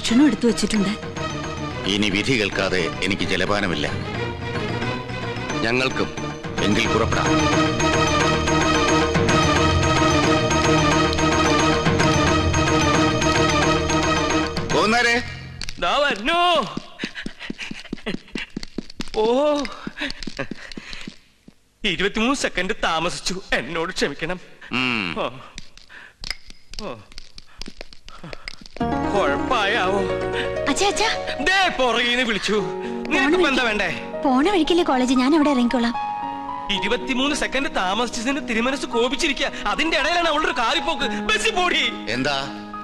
ഭക്ഷണം എടുത്തു വെച്ചിട്ടുണ്ട്. ഇനി വിധി കേൾക്കാതെ എനിക്ക് ജലപാനമില്ല. ഞങ്ങൾക്കും എങ്കിൽ പുറപ്പെടാം. പോന്നേരെ ഓ 23 സെക്കൻഡ് താമസിച്ചു, എന്നോട് ക്ഷമിക്കണം. കുഴപ്പായാവോ? പുറകീന്ന് വിളിച്ചു. നിനക്കിപ്പോ എന്താ വേണ്ടേ? പോണ വഴിക്കല്ലേ കോളേജ്, ഞാൻ അവിടെ ഇറങ്ങിക്കോളാം. 23 സെക്കൻഡ് താമസിച്ചതിന് തിരുമനസ് കോപിച്ചിരിക്കുക. അതിന്റെ ഇടയിലാണ് അവളുടെ ഒരു കാറിപ്പോക്ക്. ബസ്സിൽ പോടി. എന്താ?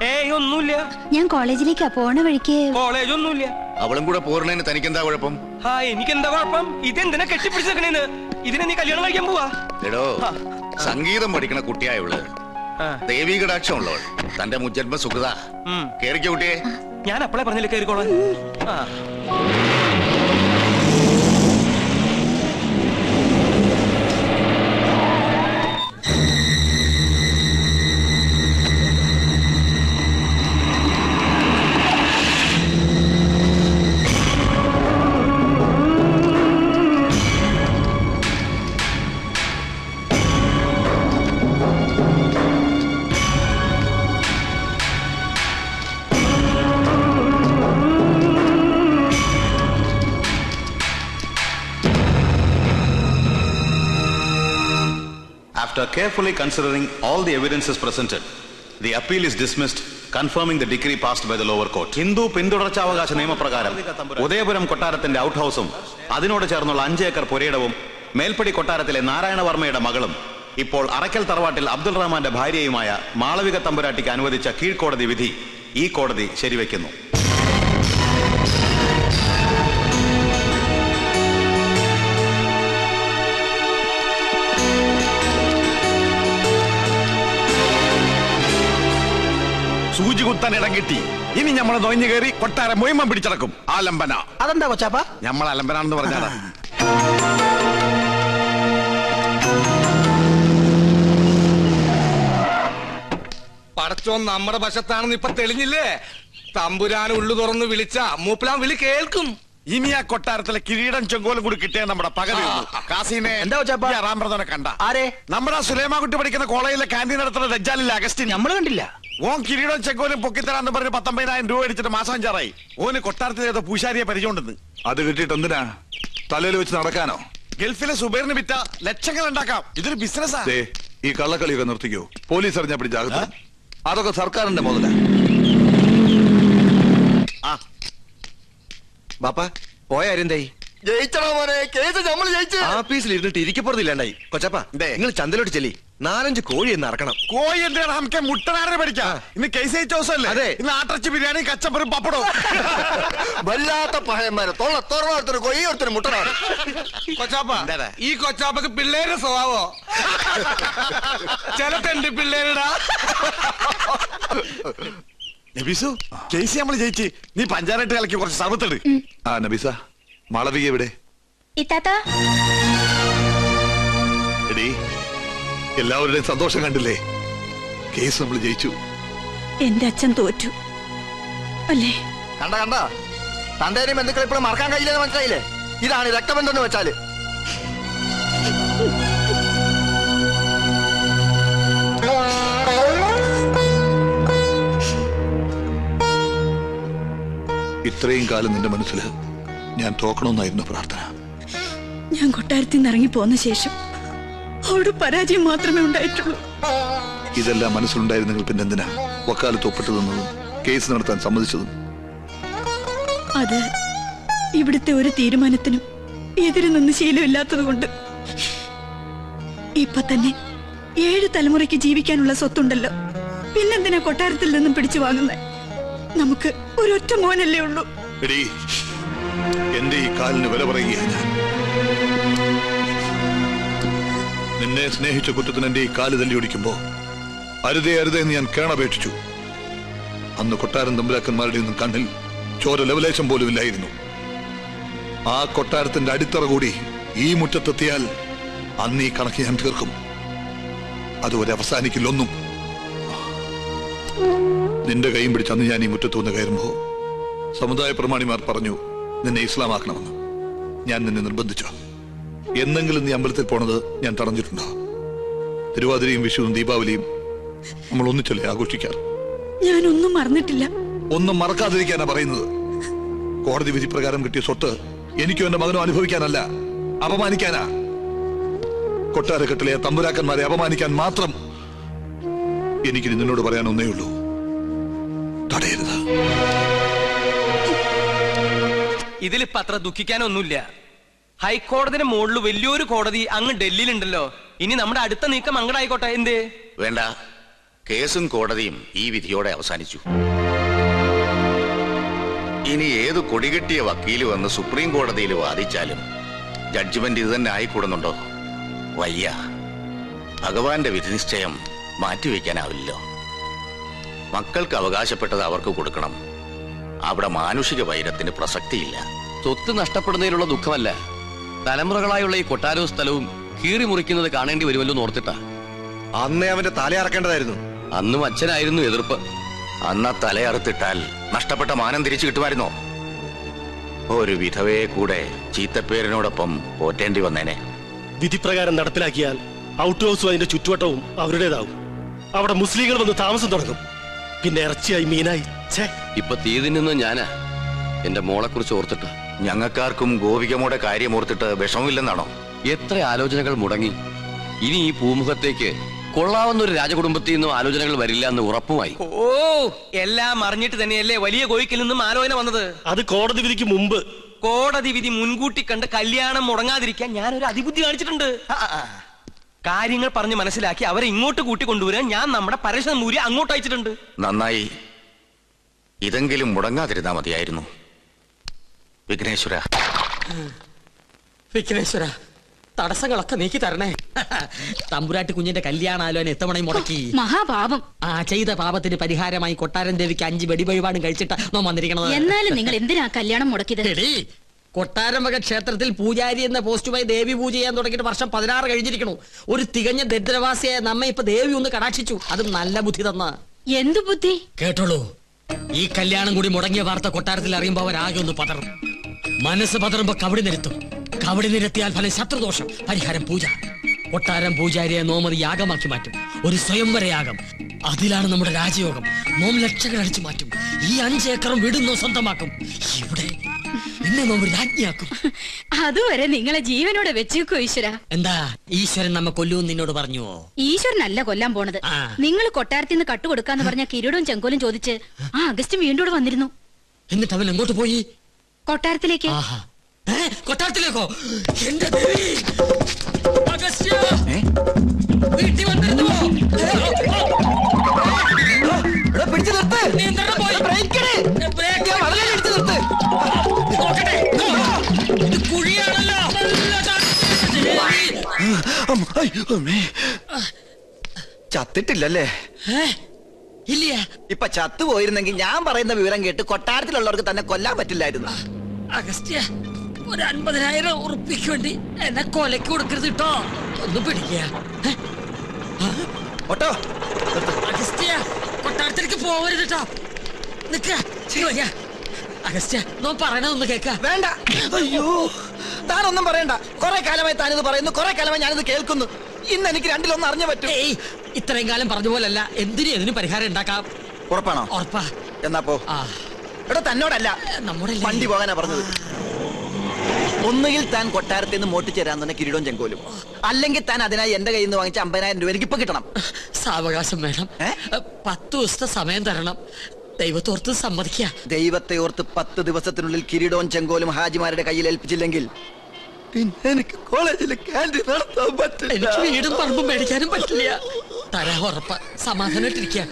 ഏയ് ഒന്നുമില്ല. ഞാൻ കോളേജിലേക്കാ പോണ വഴിക്ക്. കോളേജ് ഒന്നുമില്ല. അവളും കൂടെ പോരണേന് തനിക്കെന്താ കുഴപ്പം? എനിക്കെന്താ കുഴപ്പം? ഇതെന്തിനാ കെട്ടിപ്പിടിച്ചേക്കണേന്ന്? ഇതിനെ നീ കല്യാണം കഴിക്കാൻ പോവാ? എടോ, സംഗീതം പഠിക്കണ കുട്ടിയായുള്ളു, ദേവീ കടാക്ഷം ഉള്ളവൾ, തന്റെ മുജ്ജന്മ സുഖത. കേറിക്കോ കുട്ടിയെ. ഞാൻ അപ്പളെ പറഞ്ഞില്ലേ കേറിക്കോളാം. After carefully considering all the evidences presented, the appeal is dismissed, confirming the decree passed by the lower court. Hindu പിന്തുടർച്ചാവകാശ നിയമപ്രകാരം ഉദയപുരം കൊട്ടാരത്തിന്റെ ഔട്ട് ഹൗസും അതിനോട് ചേർന്നുള്ള 5 ഏക്കർ പുരയിടവും മേൽപ്പടി കൊട്ടാരത്തിലെ നാരായണവർമ്മയുടെ മകളും ഇപ്പോൾ അറക്കൽ തറവാട്ടിൽ അബ്ദുൾ റഹ്മാന്റെ ഭാര്യയുമായ മാളവിക തമ്പുരാട്ടിക്ക് അനുവദിച്ച കീഴ്ക്കോടതി വിധി ഈ കോടതി ശരിവെക്കുന്നു. സൂചി കുത്താൻ ഇടം കിട്ടി. ഇനി നമ്മൾ നൊഞ്ഞു കയറി കൊട്ടാരം മൊയ്മം പിടിച്ചടക്കും. ആലംബന. അതെന്താ കൊച്ചാപ്പ? നമ്മൾ അലംബനാണെന്ന് പറഞ്ഞാടാ. പടച്ചോൻ നമ്മുടെ വശത്താണെന്ന് ഇപ്പൊ തെളിഞ്ഞില്ലേ? തമ്പുരാൻ ഉള്ളു തുറന്ന് വിളിച്ച മൂപ്പലാൻ വിളി കേൾക്കും. ഇനി ആ കൊട്ടാരത്തിലെ കിരീടം ചെങ്കോലും കൂടി കിട്ടിയ നമ്മുടെ പകരം കണ്ട ആരെ? നമ്മുടെ സുലൈമാൻകുട്ടി പഠിക്കുന്ന കോളേജിലെ ക്യാൻറ്റീൻ നടത്തുന്ന ദജ്ജാലിലെ അഗസ്റ്റിൻ നമ്മൾ കണ്ടില്ല. ഓൻ കിരീടം ചെങ്കോലും പൊക്കിത്തരാന്ന് പറഞ്ഞ് 19,000 രൂപ അടിച്ചിട്ട് മാസം 5 ഓന് കൊട്ടാരത്തിലെ പൂശാരിയെ പരിചയമുണ്ടെന്ന്. അത് കിട്ടിയിട്ട് എന്തിനാ? തലയിൽ വെച്ച് നടക്കാനോ? ഗൾഫിലെ സുബൈറിന് വിറ്റ ലക്ഷങ്ങൾ ഉണ്ടാക്കാം. ഇതൊരു ബിസിനസ്സാ. ഈ കള്ളക്കളിയൊക്കെ നിർത്തിക്കോ. പോലീസ് അറിഞ്ഞാ പിടിച്ചാകും. അതൊക്കെ സർക്കാരിന്റെ മുതല. ബാപ്പ പോയ ആരെന്തായി? ജയിച്ചടാ മോനെ, കേസ് നമ്മൾ ജയിച്ചു. ആഫീസിൽ ഇരുന്നിട്ട് ഇരിക്കപ്പുറത്തില്ലാണ്ടായി. കൊച്ചപ്പ നിങ്ങൾ ചന്തലോട്ട് ചെല്ലി, 4-5 കോഴി എന്ന് ഇറക്കണം. കോഴി എന്താണ്? നമുക്ക് മുട്ടനാടിനെ പഠിക്കാം. ഇന്ന് കേസ് ജയിച്ച ദിവസമല്ലേ? അതെ. ഇന്ന് ആട്ടർച്ചി ബിരിയാണി, കച്ചമ്പറും പപ്പടവും. വല്ലാത്ത പഹയന്മാരെ തൊള്ളൊരുത്തൊരു കൊയ്യ ഒരുത്തൊരു മുട്ടനാട്. കൊച്ചാപ്പ, ഈ കൊച്ചാപ്പക്ക് പിള്ളേരുടെ സ്വഭാവോ? ചിലത്തുണ്ട് പിള്ളേരുടാ. നബീസു, കേസ് നമ്മൾ ജയിച്ച്. നീ പഞ്ചായത്ത് കളിക്ക് കുറച്ച് സർവത്തിട്. ആ നബീസ, മാളവിക എവിടെ? എടീ, എല്ലാവരുടെയും സന്തോഷം കണ്ടില്ലേ? കേസ് നമ്മൾ ജയിച്ചു. എന്റെ അച്ഛൻ തോറ്റു അല്ലേ? കണ്ട തന്റെ ബന്ധുക്കൾ ഇപ്പോഴും മറക്കാൻ കഴിയില്ലെന്ന് മനസ്സിലായില്ലേ? ഇതാണ് രക്തബന്ധം എന്ന് വെച്ചാല്. ഇത്രയും കാലം നിന്റെ മനസ്സിൽ ഞാൻ തോക്കണമെന്നായിരുന്നു പ്രാർത്ഥന. ഞാൻ കൊട്ടാരത്തിൽ നിന്ന് ഇറങ്ങി പോന്ന ശേഷം അവിടെ പരാജയം മാത്രമേ ഉണ്ടായിട്ടുള്ളൂ. ഇതെല്ലാം മനസ്സിലുണ്ടായിരുന്നെങ്കിൽ പിന്നെ എന്തിനാ വക്കാലത്ത് ഒപ്പിട്ട് തന്നതും കേസ് നടത്താൻ സമ്മതിച്ചതും? അത് ഇവിടുത്തെ ഒരു തീരുമാനത്തിനും എതിര് നിന്ന് ശീലമില്ലാത്തത് കൊണ്ട്. ഇപ്പൊ തന്നെ 7 തലമുറയ്ക്ക് ജീവിക്കാനുള്ള സ്വത്തുണ്ടല്ലോ, പിന്നെന്തിനാ കൊട്ടാരത്തിൽ നിന്നും പിടിച്ചു വാങ്ങുന്നത്? നമുക്ക് ഒരൊറ്റ മോനല്ലേ ഉള്ളൂ. എടീ, എന്റെ ഈ കാലിന് വില പറയുകയാണ് ഞാൻ. നിന്നെ സ്നേഹിച്ച കുറ്റത്തിന് എന്റെ ഈ കാല് തല്ലി ഒടിക്കുമ്പോ അരുതേ എന്ന് ഞാൻ കേണപേക്ഷിച്ചു. അന്ന് കൊട്ടാരം തമ്പുരാക്കന്മാരുടെ ഒന്നും കണ്ണിൽ ചോര ലവലേശം പോലും ഇല്ലായിരുന്നു. ആ കൊട്ടാരത്തിന്റെ അടിത്തറ കൂടി ഈ മുറ്റത്തെത്തിയാൽ അന്ന് ഈ കണക്ക് ഞാൻ തീർക്കും. അതുവരെ അവസാനിക്കില്ലൊന്നും. നിന്റെ കൈയും പിടിച്ച് അന്ന് ഞാൻ ഈ മുറ്റത്ത് വന്ന് കയറുമ്പോ സമുദായ പ്രമാണിമാർ പറഞ്ഞു നിന്നെ ഇസ്ലാമാക്കണമെന്ന്. ഞാൻ നിന്നെ നിർബന്ധിച്ചോ? എന്നെങ്കിലും നീ അമ്പലത്തിൽ പോണത് ഞാൻ തടഞ്ഞിട്ടുണ്ടോ? തിരുവാതിരയും വിഷുവും ദീപാവലിയും നമ്മൾ ഒന്നിച്ചല്ലേ ആഘോഷിക്കാറ്? ഞാനൊന്നും മറന്നിട്ടില്ല. ഒന്നും മറക്കാതിരിക്കാനാ പറയുന്നത്. കോടതി വിധി പ്രകാരം കിട്ടിയ സ്വത്ത് എനിക്കും എന്റെ മകനും അനുഭവിക്കാനല്ല, അപമാനിക്കാനാ. കൊട്ടാരക്കെട്ടിലെ തമ്പുരാക്കന്മാരെ അപമാനിക്കാൻ മാത്രം എനിക്ക് നിന്നോട് പറയാൻ ഒന്നേ ഉള്ളൂ, തടയരുത്. ഇതിലിപ്പോ അത്ര ദുഃഖിക്കാനൊന്നുമില്ല. ഹൈക്കോടതിയുടെ മുകളിൽ വലിയൊരു കോടതി അങ്ങ് ഡൽഹിയിലുണ്ടല്ലോ. ഇനി നമ്മുടെ അടുത്ത നീക്കം അങ്ങടായിക്കോട്ടെ. എന്തേ? വേണ്ട, കേസും കോടതിയും ഈ വിധിയോടെ അവസാനിച്ചു. ഇനി ഏത് കൊടികെട്ടിയ വക്കീല് വന്ന് സുപ്രീം കോടതിയിൽ വാദിച്ചാലും ജഡ്ജ്മെന്റ് ഇത് തന്നെ ആയിക്കൂടുന്നുണ്ടോ? വയ്യ. ഭഗവാന്റെ വിധിനിശ്ചയം മാറ്റിവെക്കാനാവില്ലല്ലോ. മക്കൾക്ക് അവകാശപ്പെട്ടത് അവർക്ക് കൊടുക്കണം. അവിടെ മാനുഷിക വൈരത്തിന് പ്രസക്തിയില്ല. സ്വത്ത് നഷ്ടപ്പെടുന്നതിലുള്ള ദുഃഖമല്ല, തലമുറകളായുള്ള ഈ കൊട്ടാരവും സ്ഥലവും കീറി മുറിക്കുന്നത് കാണേണ്ടി വരുമല്ലോ ഓർത്തിട്ടാ. അന്നേ അവന്റെ തലയറക്കേണ്ടതായിരുന്നു. അന്നും അച്ഛനായിരുന്നു എതിർപ്പ്. അന്ന് തലയറുത്തിട്ടാൽ നഷ്ടപ്പെട്ട മാനം തിരിച്ചു കിട്ടുമായിരുന്നോ? ഒരു വിധവയെ കൂടെ ചീത്തപ്പേരിനോടൊപ്പം പോറ്റേണ്ടി വന്നേനെ. വിധിപ്രകാരം നടപ്പിലാക്കിയാൽ ഔട്ട് ഹൗസും അതിന്റെ ചുറ്റുവട്ടവും അവരുടേതാവും. അവിടെ മുസ്ലിങ്ങൾ വന്ന് താമസം തുടങ്ങും. പിന്നെ ഇറച്ചിയായി മീനായി. ഇപ്പൊ തീ തിന്നുന്നത് ഞാനാ, എന്റെ മോളെ കുറിച്ച് ഓർത്തിട്ട്. ഞങ്ങൾക്കാർക്കും ഗോപികമ്മയുടെ കാര്യം ഓർത്തിട്ട് വിഷമമില്ലെന്നാണോ? എത്ര ആലോചനകൾ മുടങ്ങി. ഇനി ഈ പൂമുഖത്തേക്ക് കൊള്ളാവുന്ന ഒരു രാജകുടുംബത്തിൽ നിന്നും ആലോചനകൾ വരില്ല എന്ന് ഉറപ്പുമായി. ഓ, എല്ലാം അറിഞ്ഞിട്ട് തന്നെയല്ലേ വലിയ കോയിക്കിൽ നിന്നും ആലോചന വന്നത്. അത് കോടതി വിധിക്ക് മുമ്പ്. കോടതി വിധി മുൻകൂട്ടി കണ്ട് കല്യാണം മുടങ്ങാതിരിക്കാൻ ഞാനൊരു അതിബുദ്ധി കാണിച്ചിട്ടുണ്ട്. കാര്യങ്ങൾ പറഞ്ഞ് മനസ്സിലാക്കി അവരെ ഇങ്ങോട്ട് കൂട്ടിക്കൊണ്ടുവരാൻ ഞാൻ നമ്മുടെ പരശുമൂരി അങ്ങോട്ട് അയച്ചിട്ടുണ്ട്. നന്നായി. ഇതെങ്കിലും മുടങ്ങാതിരുന്നാ മതിയായിരുന്നു. വിഘ്നേശ്വര, വിഘ്നേശ്വര, തടസ്സങ്ങളൊക്കെ നീക്കി തരണേ. തമ്പുരാട്ടി കുഞ്ഞിന്റെ കല്യാണാലോചന എത്തവണയും മുടക്കി. മഹാപാപം. ആ ചെയ്ത പാപത്തിന് പരിഹാരമായി കൊട്ടാരൻ ദേവിക്ക് 5 വെടിവഴിപാടും കഴിച്ചിട്ട് നോ വന്നിരിക്കണത്. എന്നാലും നിങ്ങൾ എന്തിനാ കല്യാണം മുടക്കിയത്? കൊട്ടാരം വക ക്ഷേത്രത്തിൽ പൂജാരി എന്ന പോസ്റ്റുമായി ദേവി പൂജ ചെയ്യാൻ തുടങ്ങിയിട്ട് വർഷം 16 കഴിഞ്ഞിരിക്കണു. ഒരു തികഞ്ഞ ദരിദ്രവാസിയായ നമ്മെ ഇപ്പൊ ദേവി ഒന്ന് കടാക്ഷിച്ചു. അതും നല്ല ബുദ്ധി തന്ന. എന്തു ബുദ്ധി? കേട്ടോളൂ, ഈ കല്യാണം കൂടി മുടങ്ങിയ വാർത്ത കൊട്ടാരത്തിൽ അറിയുമ്പോ അവരാകെ ഒന്ന് പതറും. മനസ്സ് പതറുമ്പോ കവടി നിരത്തും. കവടി നിരത്തിയാൽ ഫലം ശത്രുദോഷം. പരിഹാരം പൂജ. കൊട്ടാരം പൂജാരിയെ നോമതി യാഗമാക്കി മാറ്റും. ഒരു സ്വയംവര യാഗം. അതിലാണ് നമ്മുടെ രാജയോഗം. നോം ലക്ഷങ്ങൾ അടിച്ചു മാറ്റും. ഈ 5 ഏക്കറും വീടുന്നോ സ്വന്തമാക്കും. ഇവിടെ നിന്നെ നോം രാജ്ഞിയാക്കും. അതുവരെ നിങ്ങളെ ജീവനോടെ വെച്ചേക്കോ ഈശ്വര. എന്താ ഈശ്വരൻ നമ്മെ കൊല്ലൂന്ന് നിന്നോട് പറഞ്ഞുവോ? ഈശ്വരനല്ല കൊല്ലാൻ പോണത്. നിങ്ങൾ കൊട്ടാരത്തിൽ നിന്ന് കട്ടുകൊടുക്കാന്ന് പറഞ്ഞ കിരീടവും ചെങ്കോലും ചോദിച്ച് ആ അഗസ്റ്റ് വീണ്ടും വന്നിരുന്നു. എന്നിട്ട് അവൻ എങ്ങോട്ട് പോയി? കൊട്ടാരത്തിലേക്ക്. കൊട്ടാരത്തിലേക്കോ? എന്റെ ദേവി! അഗസ്ത്യ! വീട്ടിൽ വന്നിരുന്നുവോ? പിടിച്ചു നിർത്ത്. നോക്കട്ടെ, ഇത് കുഴിയാണല്ലോ. ചത്തിട്ടില്ലല്ലേ? ഇല്ല. ഇപ്പൊ ചത്തുപോയിരുന്നെങ്കിൽ ഞാൻ പറയുന്ന വിവരം കേട്ട് കൊട്ടാരത്തിലുള്ളവർക്ക് തന്നെ കൊല്ലാൻ പറ്റില്ലായിരുന്നു. അഗസ്ത്യ, ഒരു 50,000 ഉറുപ്പിക്ക് വേണ്ടി എന്നെ കൊലക്ക് കൊടുക്കരുത് കേട്ടോ. ഒന്ന് പിടിക്കുക. അഗസ്ത്യ, കൊട്ടാരത്തിലേക്ക് പോവരുത് കേട്ടോ. നിക്ക. അഗസ്ത്യ, നോ പറയണതൊന്ന് കേക്ക. വേണ്ട. അയ്യോ, താനൊന്നും പറയണ്ട. കുറെ കാലമായി താനിത് പറയുന്നു, കുറെ കാലമായി ഞാനിത് കേൾക്കുന്നു. ഇന്ന് എനിക്ക് രണ്ടിലൊന്നും അറിഞ്ഞു പറ്റും. ഇത്രയും കാലം പറഞ്ഞ പോലല്ല. എന്തിനും പരിഹാരം ഉണ്ടാക്കാം. ഉറപ്പാണോ? ഉറപ്പാ. എന്നാ പോ. എടോ, തന്നോടല്ല, നമ്മുടെ വണ്ടി പോകാനാ പറഞ്ഞത്. ഒന്നുകിൽ താൻ കൊട്ടാരത്തിൽ നിന്ന് മോട്ടിച്ചേരാൻ തന്നെ കിരീടവും ചെങ്കോലും, അല്ലെങ്കിൽ താൻ അതിനായി എന്റെ കയ്യിൽ നിന്ന് വാങ്ങിച്ച 50,000 രൂപ എനിക്ക് ഇപ്പൊ കിട്ടണം. സാവകാശം വേണം. 10 ദിവസത്തെ സമയം തരണം. ദൈവത്തോർത്ത് സമ്മതിക്കുക. ദൈവത്തെ ഓർത്ത് 10 ദിവസത്തിനുള്ളിൽ കിരീടവും ചെങ്കോലും ഹാജിമാരുടെ കയ്യിൽ ഏൽപ്പിച്ചില്ലെങ്കിൽ പിന്നെ എനിക്ക് കോളേജിൽ ക്യാൻറ്റീൻ നടത്താൻ പറ്റില്ല. എനിക്ക് വീടും പറമ്പും മേടിക്കാനും പറ്റില്ല. തരാ ഉറപ്പ. സമാധാനമായിട്ടിരിക്കുക.